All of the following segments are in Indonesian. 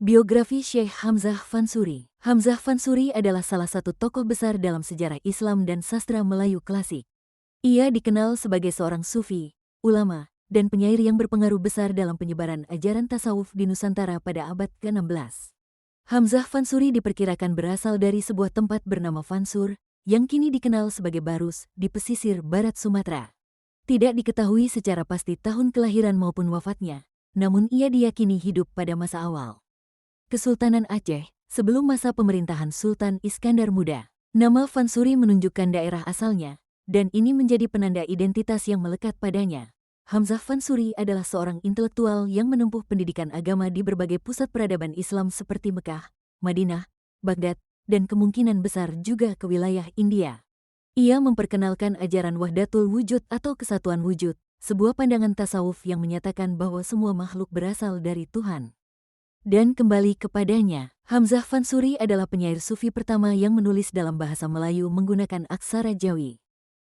Biografi Syekh Hamzah Fansuri. Hamzah Fansuri adalah salah satu tokoh besar dalam sejarah Islam dan sastra Melayu klasik. Ia dikenal sebagai seorang sufi, ulama, dan penyair yang berpengaruh besar dalam penyebaran ajaran tasawuf di Nusantara pada abad ke-16. Hamzah Fansuri diperkirakan berasal dari sebuah tempat bernama Fansur, yang kini dikenal sebagai Barus, di pesisir barat Sumatera. Tidak diketahui secara pasti tahun kelahiran maupun wafatnya, namun ia diyakini hidup pada masa awal Kesultanan Aceh, sebelum masa pemerintahan Sultan Iskandar Muda. Nama Fansuri menunjukkan daerah asalnya, dan ini menjadi penanda identitas yang melekat padanya. Hamzah Fansuri adalah seorang intelektual yang menempuh pendidikan agama di berbagai pusat peradaban Islam seperti Mekah, Madinah, Baghdad, dan kemungkinan besar juga ke wilayah India. Ia memperkenalkan ajaran Wahdatul Wujud atau kesatuan wujud, sebuah pandangan tasawuf yang menyatakan bahwa semua makhluk berasal dari Tuhan. Dan kembali kepadanya, Hamzah Fansuri adalah penyair sufi pertama yang menulis dalam bahasa Melayu menggunakan aksara Jawi.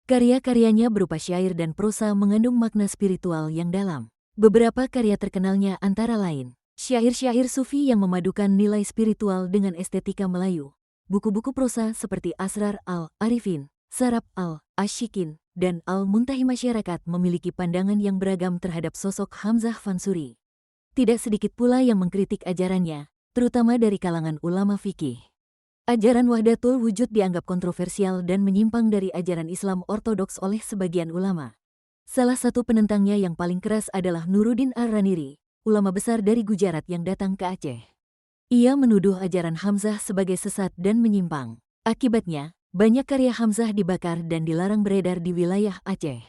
Karya-karyanya berupa syair dan prosa mengandung makna spiritual yang dalam. Beberapa karya terkenalnya antara lain, syair-syair sufi yang memadukan nilai spiritual dengan estetika Melayu, buku-buku prosa seperti Asrar al-Arifin, Sarab al-Ashikin, dan Al-Muntahi. Masyarakat memiliki pandangan yang beragam terhadap sosok Hamzah Fansuri. Tidak sedikit pula yang mengkritik ajarannya, terutama dari kalangan ulama fikih. Ajaran Wahdatul Wujud dianggap kontroversial dan menyimpang dari ajaran Islam ortodoks oleh sebagian ulama. Salah satu penentangnya yang paling keras adalah Nuruddin Ar-Raniri, ulama besar dari Gujarat yang datang ke Aceh. Ia menuduh ajaran Hamzah sebagai sesat dan menyimpang. Akibatnya, banyak karya Hamzah dibakar dan dilarang beredar di wilayah Aceh.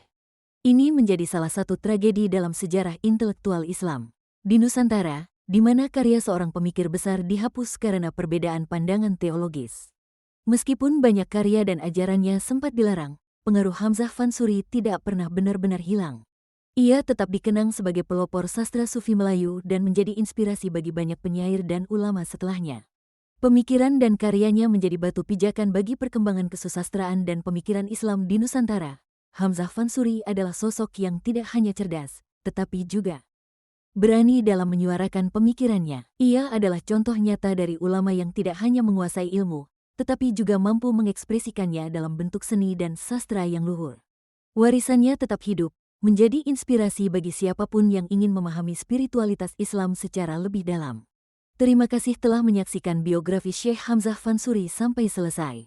Ini menjadi salah satu tragedi dalam sejarah intelektual Islam di Nusantara, di mana karya seorang pemikir besar dihapus karena perbedaan pandangan teologis. Meskipun banyak karya dan ajarannya sempat dilarang, pengaruh Hamzah Fansuri tidak pernah benar-benar hilang. Ia tetap dikenang sebagai pelopor sastra sufi Melayu dan menjadi inspirasi bagi banyak penyair dan ulama setelahnya. Pemikiran dan karyanya menjadi batu pijakan bagi perkembangan kesusastraan dan pemikiran Islam di Nusantara. Hamzah Fansuri adalah sosok yang tidak hanya cerdas, tetapi juga berani dalam menyuarakan pemikirannya. Ia adalah contoh nyata dari ulama yang tidak hanya menguasai ilmu, tetapi juga mampu mengekspresikannya dalam bentuk seni dan sastra yang luhur. Warisannya tetap hidup, menjadi inspirasi bagi siapapun yang ingin memahami spiritualitas Islam secara lebih dalam. Terima kasih telah menyaksikan biografi Syekh Hamzah Fansuri sampai selesai.